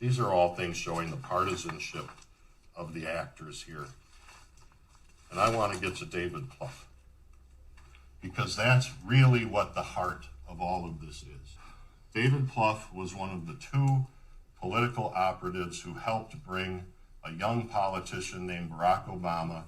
These are all things showing the partisanship of the actors here. And I want to get to David Plouffe, because that's really what the heart of all of this is. David Plouffe was one of the two political operatives who helped bring a young politician named Barack Obama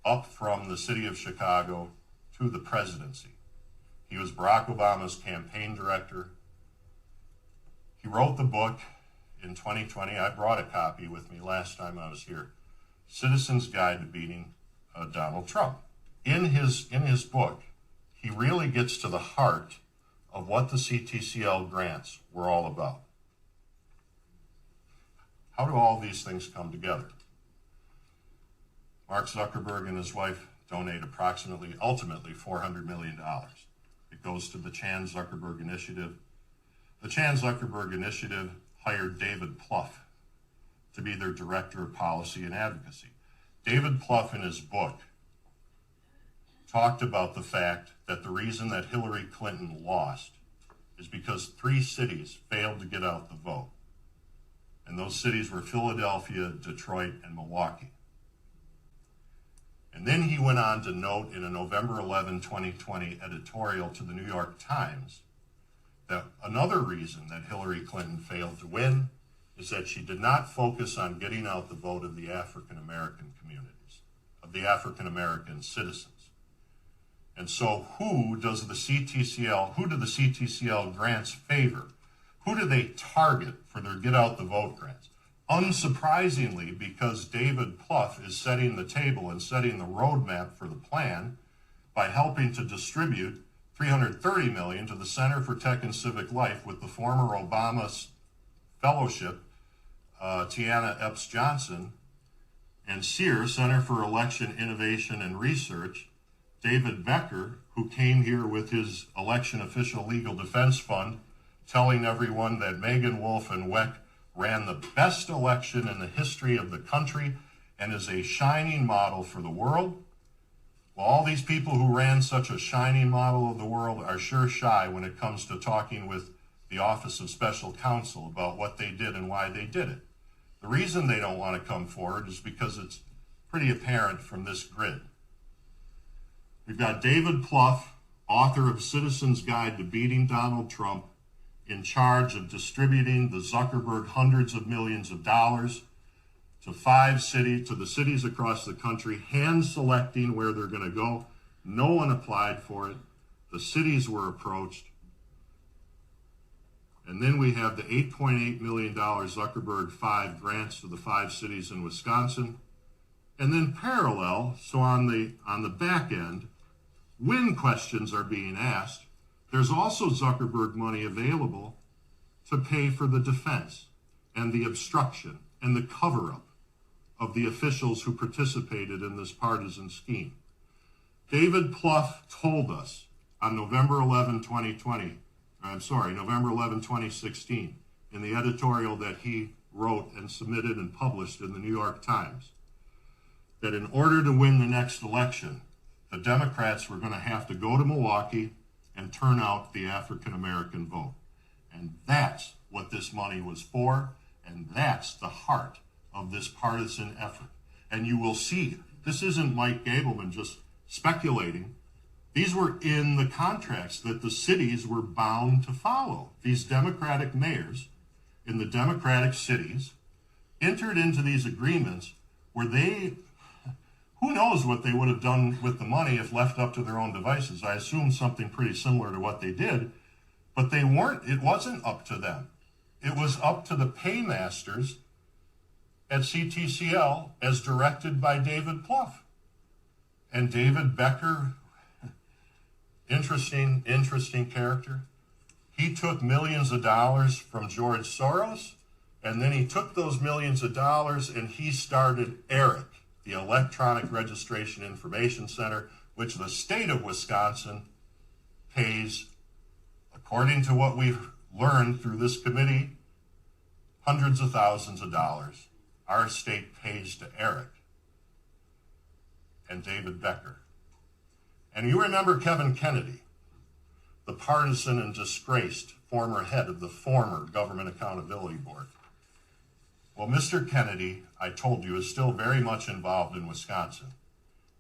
up from the city of Chicago to the presidency. He was Barack Obama's campaign director. He wrote the book in 2020. I brought a copy with me last time I was here, Citizen's Guide to Beating Donald Trump. In his book, he really gets to the heart of what the CTCL grants were all about. How do all these things come together? Mark Zuckerberg and his wife donate ultimately $400 million. It goes to the Chan Zuckerberg Initiative. The Chan Zuckerberg Initiative hired David Plouffe to be their director of policy and advocacy. David Plouffe, in his book, talked about the fact that the reason that Hillary Clinton lost is because 3 cities failed to get out the vote. And those cities were Philadelphia, Detroit, and Milwaukee. And then he went on to note in a November 11, 2020 editorial to the New York Times that another reason that Hillary Clinton failed to win is that she did not focus on getting out the vote of the African American communities, of the African American citizens. And so who do the CTCL grants favor? Who do they target for their get out the vote grants? Unsurprisingly, because David Plouffe is setting the table and setting the roadmap for the plan by helping to distribute $330 million to the Center for Tech and Civic Life with the former Obama fellowship, Tiana Epps Johnson, and CEER, Center for Election Innovation and Research, David Becker, who came here with his election official legal defense fund, telling everyone that Megan Wolfe and Weck ran the best election in the history of the country and is a shining model for the world. Well, all these people who ran such a shining model of the world are sure shy when it comes to talking with the Office of Special Counsel about what they did and why they did it. The reason they don't want to come forward is because it's pretty apparent from this grid. We've got David Plouffe, author of Citizen's Guide to Beating Donald Trump, in charge of distributing the Zuckerberg hundreds of millions of dollars to the cities across the country, hand selecting where they're going to go. No one applied for it. The cities were approached. And then we have the $8.8 million Zuckerberg 5 grants to the 5 cities in Wisconsin. And then parallel, so on the back end, when questions are being asked, there's also Zuckerberg money available to pay for the defense and the obstruction and the cover-up of the officials who participated in this partisan scheme. David Plouffe told us on November 11, 2016, in the editorial that he wrote and submitted and published in the New York Times, that in order to win the next election, the Democrats were going to have to go to Milwaukee and turn out the African American vote. And that's what this money was for, and that's the heart of this partisan effort. And you will see, this isn't Mike Gableman just speculating. These were in the contracts that the cities were bound to follow. These Democratic mayors in the Democratic cities entered into these agreements where who knows what they would have done with the money if left up to their own devices. I assume something pretty similar to what they did, but it wasn't up to them. It was up to the paymasters at CTCL as directed by David Plouffe. And David Becker, interesting character. He took millions of dollars from George Soros, and then he took those millions of dollars and he started ERIC, the Electronic Registration Information Center, which the state of Wisconsin pays, according to what we've learned through this committee, hundreds of thousands of dollars. Our state pays to ERIC and David Becker. And you remember Kevin Kennedy, the partisan and disgraced former head of the former Government Accountability Board. Well, Mr. Kennedy, I told you, is still very much involved in Wisconsin.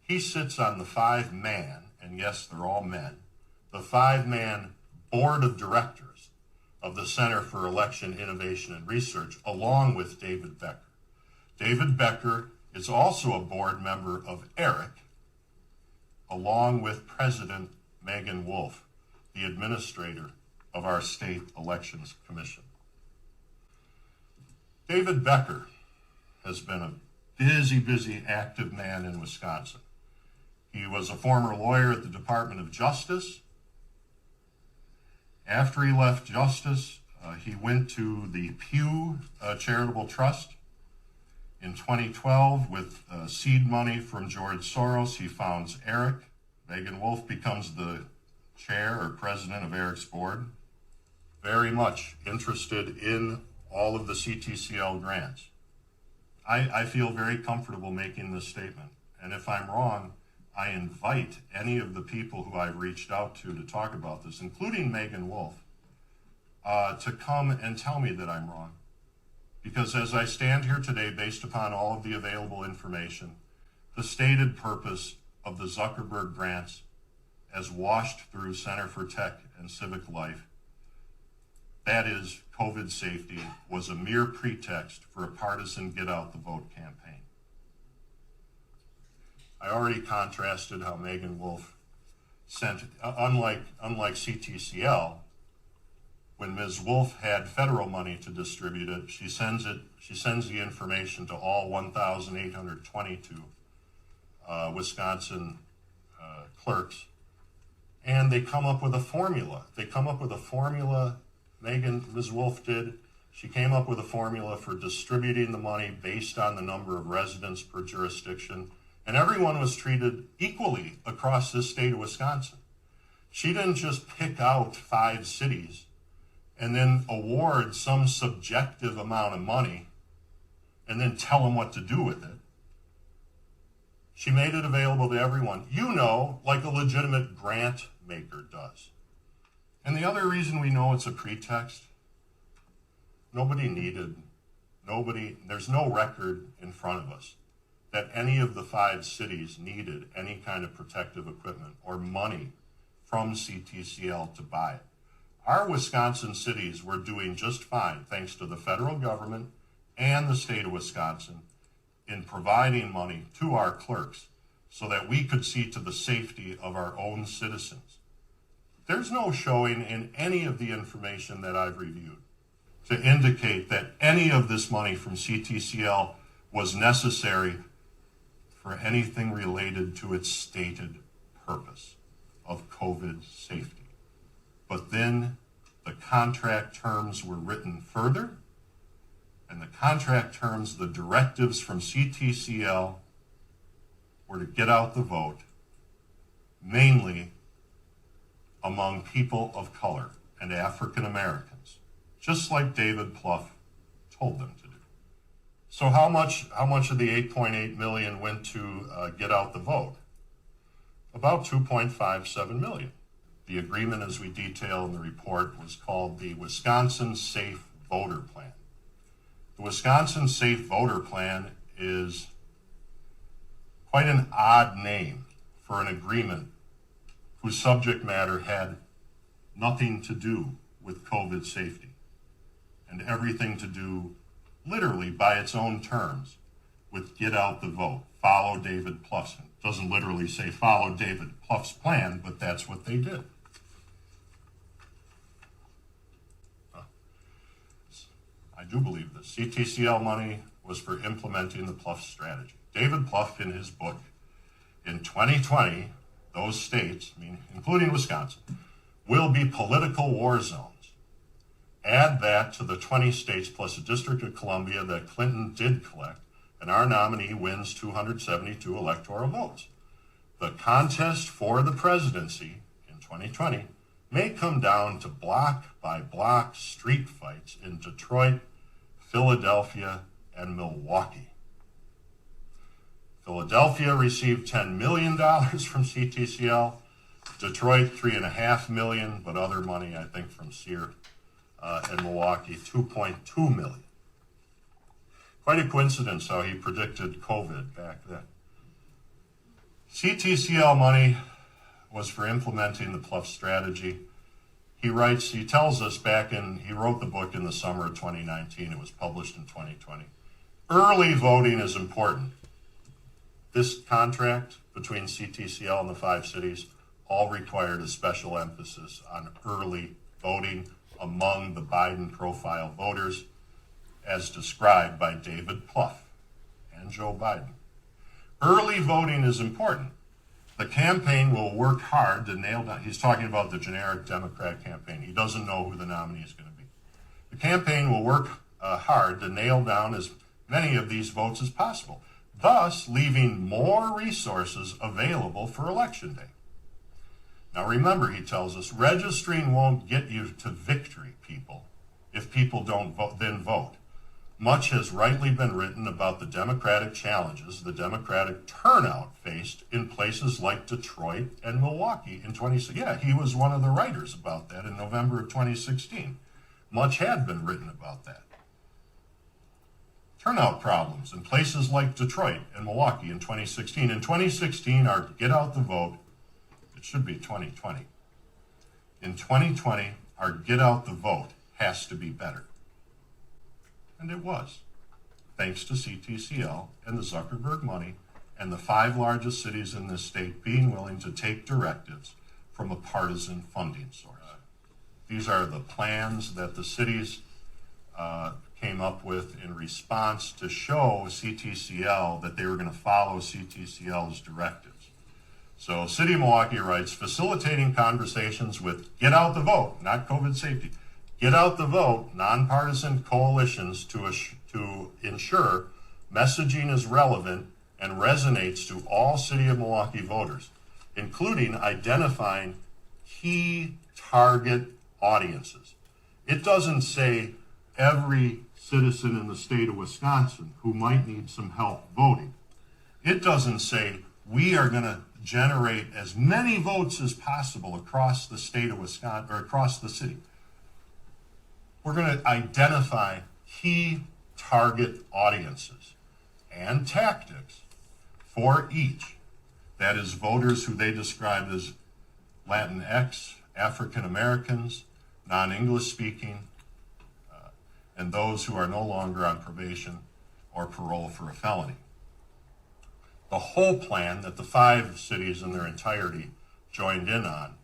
He sits on the 5-man, and yes, they're all men, the 5-man board of directors of the Center for Election Innovation and Research, along with David Becker. David Becker is also a board member of ERIC, along with President Megan Wolfe, the administrator of our state elections commission. David Becker has been a busy, active man in Wisconsin. He was a former lawyer at the Department of Justice. After he left Justice, he went to the Pew Charitable Trust. In 2012, with seed money from George Soros, he founds ERIC. Megan Wolfe becomes the chair or president of ERIC's board. Very much interested in all of the CTCL grants. I feel very comfortable making this statement. And if I'm wrong, I invite any of the people who I've reached out to talk about this, including Megan Wolfe, to come and tell me that I'm wrong. Because as I stand here today, based upon all of the available information, the stated purpose of the Zuckerberg grants, as washed through Center for Tech and Civic Life, that is, COVID safety, was a mere pretext for a partisan get-out-the-vote campaign. I already contrasted how Megan Wolfe sent, unlike CTCL, when Ms. Wolfe had federal money to distribute it, she sends the information to all 1,822 Wisconsin clerks, and they come up with a formula. Ms. Wolfe did. She came up with a formula for distributing the money based on the number of residents per jurisdiction, and everyone was treated equally across this state of Wisconsin. She didn't just pick out 5 cities and then award some subjective amount of money and then tell them what to do with it. She made it available to everyone, like a legitimate grant maker does. And the other reason we know it's a pretext, there's no record in front of us that any of the 5 cities needed any kind of protective equipment or money from CTCL to buy it. Our Wisconsin cities were doing just fine, thanks to the federal government and the state of Wisconsin, in providing money to our clerks so that we could see to the safety of our own citizens. There's no showing in any of the information that I've reviewed to indicate that any of this money from CTCL was necessary for anything related to its stated purpose of COVID safety. But then the contract terms were written further, and the contract terms, the directives from CTCL, were to get out the vote, mainly among people of color and African Americans, just like David Plouffe told them to do. So how much of the 8.8 million went to get out the vote? About 2.57 million. The agreement, as we detail in the report, was called the Wisconsin Safe Voter Plan. The Wisconsin Safe Voter Plan is quite an odd name for an agreement whose subject matter had nothing to do with COVID safety and everything to do, literally by its own terms, with get out the vote, follow David Plouffe. It doesn't literally say follow David Plouffe's plan, but that's what they did. I do believe this. CTCL money was for implementing the Plouffe strategy. David Plouffe, in his book, in 2020, those states, including Wisconsin, will be political war zones. Add that to the 20 states plus the District of Columbia that Clinton did collect, and our nominee wins 272 electoral votes. The contest for the presidency in 2020 may come down to block-by-block street fights in Detroit, Philadelphia, and Milwaukee. Philadelphia received $10 million from CTCL, Detroit $3.5 million, but other money, I think, from Sear, and Milwaukee $2.2 million. Quite a coincidence how he predicted COVID back then. CTCL money was for implementing the Plouffe strategy. He tells us he wrote the book in the summer of 2019. It was published in 2020. Early voting is important. This contract between CTCL and the 5 cities all required a special emphasis on early voting among the Biden profile voters, as described by David Plouffe and Joe Biden. Early voting is important. The campaign will work hard to nail down, he's talking about the generic Democrat campaign. He doesn't know who the nominee is going to be. The campaign will work hard to nail down as many of these votes as possible, thus leaving more resources available for Election Day. Now remember, he tells us, registering won't get you to victory, people. If people don't vote, then vote. Much has rightly been written about the Democratic challenges the Democratic turnout faced in places like Detroit and Milwaukee in 2016. Yeah, he was one of the writers about that in November of 2016. Much had been written about that. Turnout problems in places like Detroit and Milwaukee in 2016. In 2016, our get out the vote, it should be 2020. In 2020, our get out the vote has to be better. And it was, thanks to CTCL and the Zuckerberg money and the 5 largest cities in this state being willing to take directives from a partisan funding source. These are the plans that the cities came up with in response to show CTCL that they were going to follow CTCL's directives. So City of Milwaukee writes, facilitating conversations with Get Out the Vote, not COVID safety, Get Out the Vote, nonpartisan coalitions to ensure messaging is relevant and resonates to all City of Milwaukee voters, including identifying key target audiences. It doesn't say every citizen in the state of Wisconsin who might need some help voting. It doesn't say we are going to generate as many votes as possible across the state of Wisconsin or across the city. We're going to identify key target audiences and tactics for each. That is voters who they described as Latinx, African Americans, non-English speaking, and those who are no longer on probation or parole for a felony. The whole plan that the 5 cities in their entirety joined in on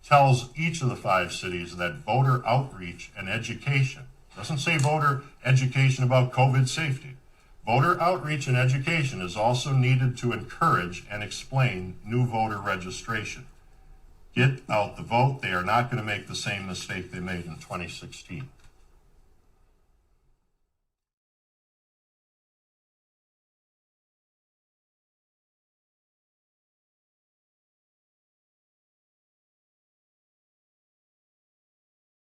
tells each of the 5 cities that voter outreach and education, doesn't say voter education about COVID safety. Voter outreach and education is also needed to encourage and explain new voter registration. Get out the vote. They are not going to make the same mistake they made in 2016.